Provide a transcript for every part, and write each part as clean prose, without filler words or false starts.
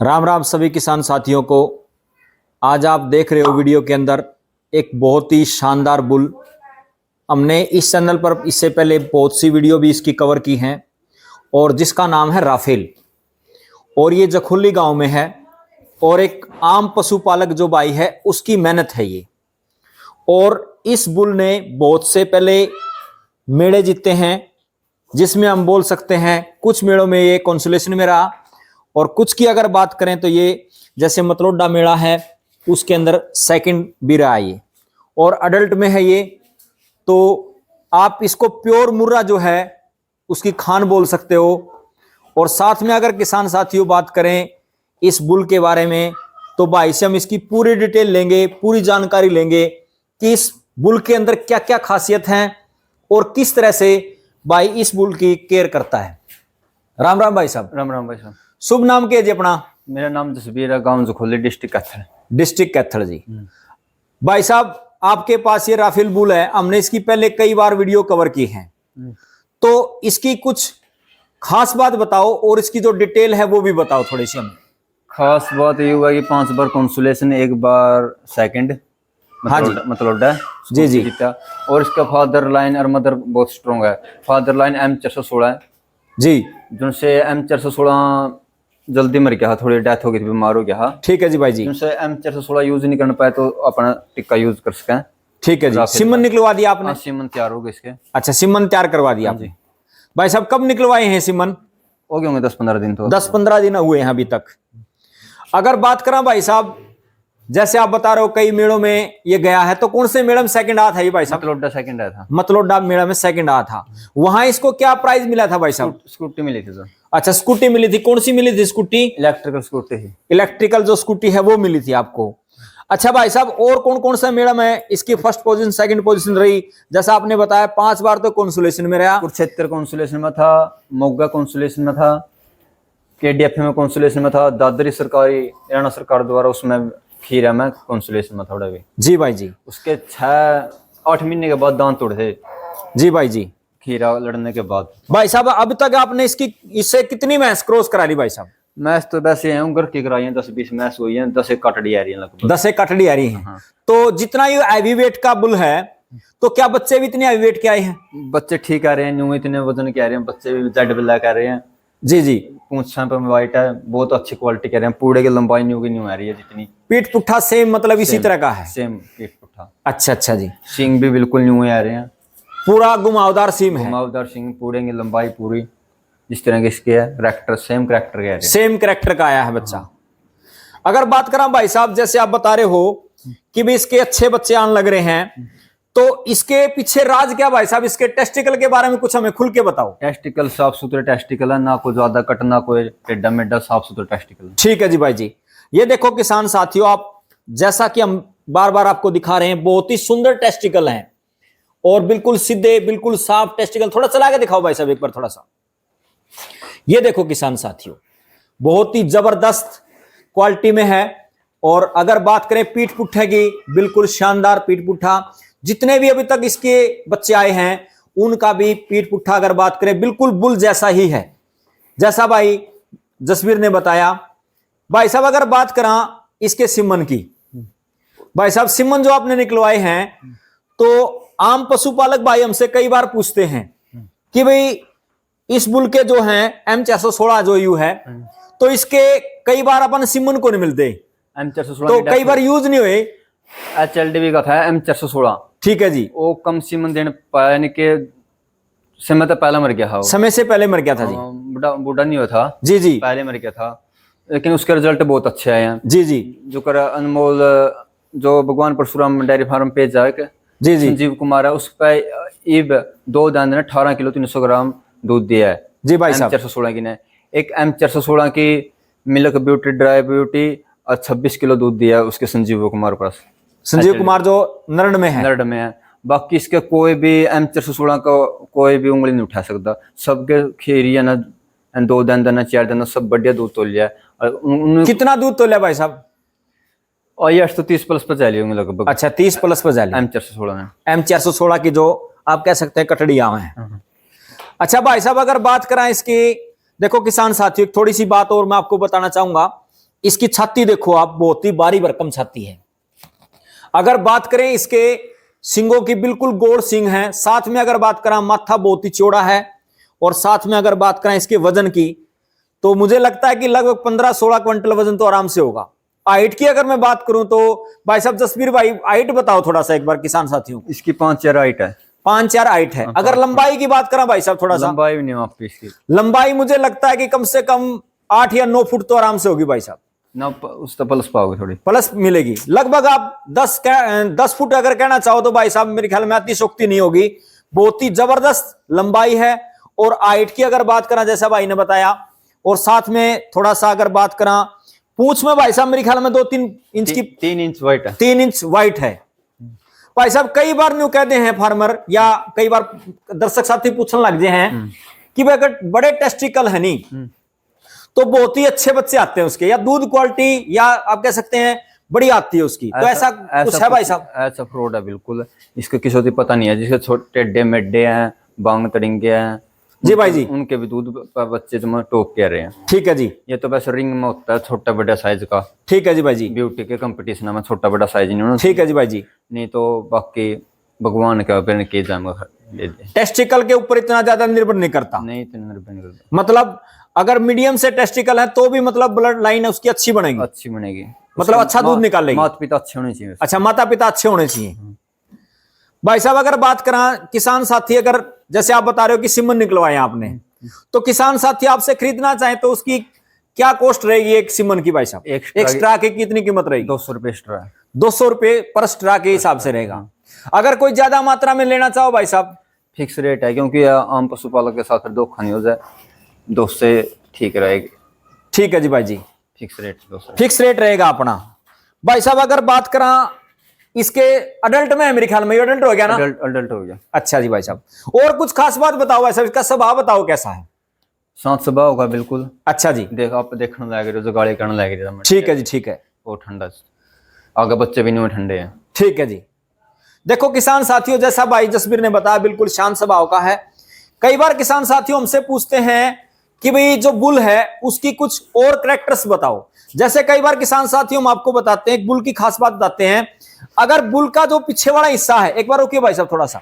राम राम सभी किसान साथियों को। आज आप देख रहे हो वीडियो के अंदर एक बहुत ही शानदार बुल। हमने इस चैनल पर इससे पहले बहुत सी वीडियो भी इसकी कवर की हैं और जिसका नाम है राफेल, और ये जखुली गांव में है और एक आम पशुपालक जो भाई है उसकी मेहनत है ये। और इस बुल ने बहुत से पहले मेड़े जीते हैं, जिसमें हम बोल सकते हैं कुछ मेड़ों में ये कंसोलेशन में रहा और कुछ की अगर बात करें तो ये जैसे मतलोडा मेला है उसके अंदर सेकंड भी रहा ये, और अडल्ट में है ये। तो आप इसको प्योर मुर्रा जो है उसकी खान बोल सकते हो। और साथ में अगर किसान साथियों बात करें इस बुल के बारे में तो भाई से हम इसकी पूरी डिटेल लेंगे, पूरी जानकारी लेंगे कि इस बुल के अंदर क्या क्या खासियत हैं और किस तरह से भाई इस बुल की केयर करता है। राम राम भाई साहब। राम राम भाई साहब। शुभ नाम क्या जी अपना? मेरा नाम जसबीर है, गांव जखोली, डिस्ट्रिक्ट कैथल। डिस्ट्रिक्ट कैथल जी। भाई साहब आपके पास ये राफेल बुल है, हमने इसकी पहले कई बार वीडियो कवर की है, तो इसकी कुछ खास बात बताओ और इसकी जो डिटेल है वो भी बताओ थोड़ी सी हमें। खास बात ये हुआ कि 5 बार कंसोलेशन, 1 बार सेकंड। हाँ जी, मतलोडा जी जी। जीता। और इसका फादर लाइन और मदर बहुत स्ट्रॉन्ग है। फादर लाइन M416 है जी, जिनसे M416 जल्दी मर गया, थोड़ी डेथ हो गई थी, बीमार हो गया। ठीक है जी भाई जी। जिनसे M416 यूज नहीं करना पाए तो अपना टिक्का यूज कर सकें। ठीक है जी। सिमन निकलवा दिया आपने? सिमन तैयार हो गए इसके। अच्छा, सिमन तैयार करवा दिया आपने। भाई साहब कब निकलवाए हैं सिमन? हो गए होंगे 10-15 दिन। तो 10-15 दिन हुए हैं अभी तक। अगर बात करें भाई साहब, जैसे आप बता रहे हो कई मेड़ों में ये गया है, तो कौन से मेड़े में सेकंड आया था ये भाई साहब? मतलोडा सेकंड आया था। मतलोडा मेड़ा में सेकंड आया था। वहां इसको क्या प्राइज मिला था भाई साहब? स्कूटी मिली थी सर। अच्छा, स्कूटी मिली थी। कौन सी मिली थी स्कूटी? इलेक्ट्रिकल स्कूटी ही। इलेक्ट्रिकल जो स्कूटी है वो मिली थी आपको। अच्छा भाई साहब, और कौन कौन सा मेड़ा में इसकी फर्स्ट पोजीशन सेकंड पोजीशन रही? जैसा आपने बताया 5 बार तो कंसोलेशन में रहा। कुरुक्षेत्र कंसोलेशन में था, मोगा कंसोलेशन में था, KDF में कंसोलेशन में था, दादरी सरकारी हरियाणा सरकार द्वारा उसमें खीरा में कंसोलेशन में थोड़ा भी। जी भाई जी। उसके 6-8 महीने के बाद दांत तोड़े थे। जी भाई जी। खीरा लड़ने के बाद। भाई साहब अब तक आपने इससे कितनी मैच क्रॉस करा ली भाई साहब? मैच तो वैसे हैं घर की कराई हैं, 10-20 मैच हुई हैं, 10 एक कटड़ी आ रही है लगभग। 10 एक कटड़ी आ रही है। हाँ। तो जितना ये हैवी वेट का बुल है, तो क्या बच्चे भी इतने हैवी वेट के आए हैं? बच्चे ठीक आ रहे हैं, न्यू इतने वजन के आ रहे हैं, बच्चे भी जेड ब्लैक आ रहे हैं। जी जी। पूंछा पे व्हाइट है, बहुत अच्छी क्वालिटी कह रहे हैं। पूरे की लंबाई न्यू की न्यू आ रही है जितनी। पीठ पुट्ठा सेम मतलब इसी तरह का है? सेम पीठ पुट्ठा। अच्छा अच्छा जी। सिंग भी बिल्कुल न्यू आ रहे हैं, पूरा घुमावदार सीम है। घुमावदार सिंग, पूरे की लंबाई पूरी जिस तरह के इसके है। करैक्टर सेम करैक्टर के सेम करैक्टर का आया है बच्चा। अगर बात करें भाई साहब, जैसे आप बता रहे हो कि भी इसके अच्छे बच्चे आने लग रहे हैं, तो इसके पीछे राज क्या भाई साहब? इसके टेस्टिकल के बारे में कुछ हमें खुल के बताओ। टेस्टिकल साफ सुथरे टेस्टिकल है, ना कोई ज्यादा कट ना कोई टेढ़ा मेढ़ा, साफ सुथरे टेस्टिकल। ठीक है जी भाई जी। ये देखो किसान साथियों, आप जैसा कि हम बार बार आपको दिखा रहे हैं, बहुत ही सुंदर टेस्टिकल हैं और बिल्कुल सीधे, बिल्कुल साफ टेस्टिकल। थोड़ा चला के दिखाओ भाई साहब एक बार थोड़ा सा। ये देखो किसान साथियों, बहुत ही जबरदस्त क्वालिटी में है। और अगर बात करें पीठ पुट्ठे की, बिल्कुल शानदार पीठ पुट्ठा। जितने भी अभी तक इसके बच्चे आए हैं उनका भी पीठ पुट्ठा अगर बात करें बिल्कुल बुल जैसा ही है, जैसा भाई जसबीर ने बताया। भाई साहब अगर बात करें इसके सिमन की, भाई साहब सिमन जो आपने निकलवाए हैं, तो आम पशुपालक भाई हमसे कई बार पूछते हैं कि भाई इस बुल के जो हैं M416 जो यू है, तो इसके कई बार अपन सिमन को नहीं मिलते, M416 तो कई बार यूज नहीं हुए। HLDV का था M416। ठीक है जी। वो कम सीमन देने पाया, यानी कि समय तो पहले मर गया था। समय से पहले मर गया था जी। बूढ़ा नहीं हुआ था जी जी, पहले मर गया था, लेकिन उसके रिजल्ट बहुत अच्छे आए हैं। जी जी। जो कर अनमोल, जो भगवान परशुराम डेयरी फार्म पे जाए, जी जी। संजीव कुमार है, उस पर ईब 2 दान 18 किलो 300 ग्राम दूध दिया है जी भाई साहब। M416 की ने। एक M416 की मिल्क ब्यूटी, ड्राई ब्यूटी और 26 किलो दूध दिया है उसके संजीव कुमार पास। संजीव कुमार जो नरड में है। नरड में है। बाकी इसके कोई भी M416 का कोई भी उंगली नहीं उठा सकता। सबके खीरी है ना, 2 दिन देना, 4 दिन, सब बढ़िया दूध तोल लिया। और कितना दूध तोला भाई साहब? और ये 830 प्लस पर जाली होंगे लगभग। अच्छा, 30 प्लस पर जाली M416 में। M416 की जो आप कह सकते हैं कटड़ियां हैं। अच्छा भाई साहब अगर बात करें इसकी, देखो किसान साथियों थोड़ी सी बात और मैं आपको बताना चाहूंगा इसकी छाती देखो आप, बहुत ही बारी भरकम छाती है। अगर बात करें इसके सिंगों की, बिल्कुल गोल सिंग है। साथ में अगर बात करें माथा बहुत ही चौड़ा है, और साथ में अगर बात करें इसके वजन की, तो मुझे लगता है कि लगभग 15-16 क्विंटल वजन तो आराम से होगा। हाइट की अगर मैं बात करूं तो भाई साहब जसबीर भाई हाइट बताओ थोड़ा सा एक बार किसान साथियों को। इसकी 5-4 हाइट है। 5-4 हाइट है। अगर लंबाई की बात करें भाई साहब थोड़ा सा, लंबाई भी नहीं है आपकी इसकी। लंबाई मुझे लगता है कि कम से कम 8 या 9 फुट तो आराम से होगी भाई साहब। ना उस तो प्लस पाओगे, थोड़ी प्लस मिलेगी। लगभग आप 10 फुट अगर कहना चाहो तो भाई साहब मेरे ख्याल में अतिशोक्ति नहीं होगी। बहुत ही जबरदस्त लंबाई है। और हाइट की अगर बात करें जैसा भाई ने बताया, और साथ में थोड़ा सा अगर बात करें पूंछ में भाई साहब मेरे ख्याल में 2-3 इंच की, 3 इंच वाइट है। 3 इंच वाइट है भाई साहब। कई बार न्यू कहते हैं फार्मर, या कई बार दर्शक साथी पूछने लग गए हैं कि भाई अगर बड़े टेस्टिकल है नहीं तो बहुत ही अच्छे बच्चे आते हैं उसके, या दूध क्वालिटी या आप कह सकते हैं बड़ी आती है उसकी, तो ऐसा कुछ है भाई साहब? ऐसा फ्रॉड है बिल्कुल। इसको किसी को पता नहीं है। जिसके छोटे टेढ़े मेढ़े हैं, बांग तड़िंगे हैं, जी भाई जी, उनके भी दूध बच्चे जो टॉप कह रहे हैं। ठीक है जी। ये तो बस रिंग में होता है छोटा बड़ा साइज का। ठीक है जी भाई जी। ब्यूटी के कंपटीशन में छोटा बड़ा साइज नहीं होना। ठीक है जी भाई जी। नहीं तो बाकी भगवान के ऊपर के जाएगा दे दे। टेस्टिकल के ऊपर इतना ज्यादा निर्भर नहीं करता। नहीं इतना निर्भर नहीं करता। मतलब अगर मीडियम से टेस्टिकल है तो भी मतलब ब्लड लाइन है उसकी अच्छी बनेगी, अच्छी बनेगी, मतलब अच्छा दूध निकालेगी। माता पिता अच्छे होने चाहिए। अच्छा, माता पिता अच्छे होने चाहिए। भाई साहब अगर बात करें किसान साथी, अगर जैसे आप बता रहे हो कि सिमन निकलवाए आपने, तो किसान साथी आपसे खरीदना चाहे तो उसकी क्या कॉस्ट रहेगी एक सिमन की भाई साहब? एक स्ट्रा की कितनी कीमत रहेगी? 200 रुपए स्ट्रा। 200 रुपए पर स्ट्रा के हिसाब से रहेगा। अगर कोई ज्यादा मात्रा में लेना चाहो भाई साहब? फिक्स रेट है, क्योंकि आम पशुपालक के साथ धोखा नहीं हो जाए। 200 से ठीक रहेगी। ठीक है जी भाई जी, फिक्स रेट 200, फिक्स रेट रहेगा अपना। भाई साहब अगर बात करें इसके अडल्ट में है, मेरे ख्याल में ये अडल्ट हो गया ना? अडल्ट हो गया। अच्छा जी भाई साहब, और कुछ खास बात बताओ भाई साहब, इसका स्वभाव बताओ कैसा है? शांत स्वभाव होगा बिल्कुल। अच्छा जी, देख आप देखने लगे जो गाड़ी करने लगे। ठीक है जी, ठीक है। वो ठंडा, आगे बच्चे भी नहीं ठंडे हैं। ठीक है जी। देखो किसान साथियों, जैसा भाई जसबीर ने बताया बिल्कुल शांत स्वभाव का है। कई बार किसान साथियों हमसे पूछते हैं कि भाई जो बुल है उसकी कुछ और कैरेक्टर्स बताओ। जैसे कई बार किसान साथियों हम आपको बताते हैं, एक बुल की खास बात बताते हैं। अगर बुल का जो पीछे वाला हिस्सा है, एक बार रुकिए भाई साहब थोड़ा सा।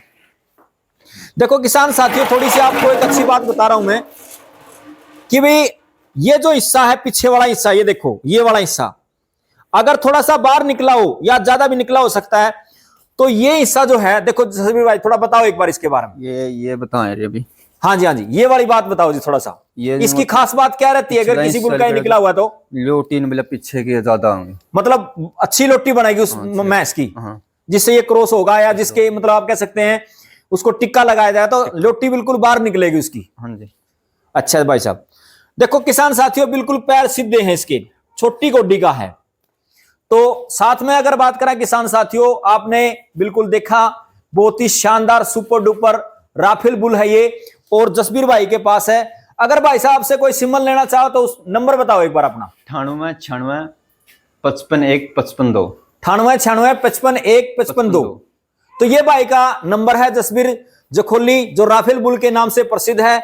देखो किसान साथियों, थोड़ी सी आपको एक अच्छी बात बता रहा हूं मैं कि भाई ये जो हिस्सा है पीछे वाला हिस्सा, ये देखो ये वाला हिस्सा अगर थोड़ा सा बाहर निकला हो या ज्यादा भी निकला हो सकता है, तो ये हिस्सा जो है, देखो जसबीर भाई थोड़ा बताओ एक बार इसके बारे में। ये बताएं रे अभी। हाँ जी, हाँ जी, ये वाली बात बताओ जी थोड़ा सा। इसकी खास बात क्या रहती है अगर किसी बुल का ही निकला हुआ तो? लोटी मतलब पीछे की ज्यादा होंगे, मतलब अच्छी लोटी बनेगी उस मैस की, जिससे ये क्रॉस होगा, या जिसके मतलब आप कह सकते हैं उसको टिक्का लगाया जाए तो लोटी बिल्कुल बाहर निकलेगी उसकी। हाँ जी। अच्छा भाई साहब, देखो किसान साथियों बिल्कुल पैर सीधे हैं इसके, छोटी गोड्डी का है। तो साथ में अगर बात करें किसान साथियों, आपने बिल्कुल देखा बहुत ही शानदार सुपर डुपर राफेल बुल है ये, और जसबीर भाई के पास है। अगर भाई साहब से कोई सिमन लेना चाहो तो उस नंबर बताओ एक बार अपना। 98 96 55 1 55 2। 98 96 55 1 55 2। तो ये भाई का नंबर है, जसबीर जखोली, जो राफेल बुल के नाम से प्रसिद्ध है।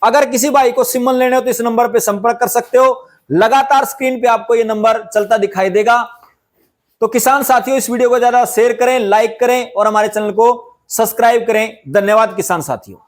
अगर किसी भाई को सिमन लेने हो तो इस नंबर पे संपर्क कर सकते हो। लगातार स्क्रीन पे आपको ये नंबर चलता दिखाई देगा। तो किसान साथियों, इस वीडियो को ज्यादा शेयर करें, लाइक करें और हमारे चैनल को सब्सक्राइब करें। धन्यवाद किसान साथियों।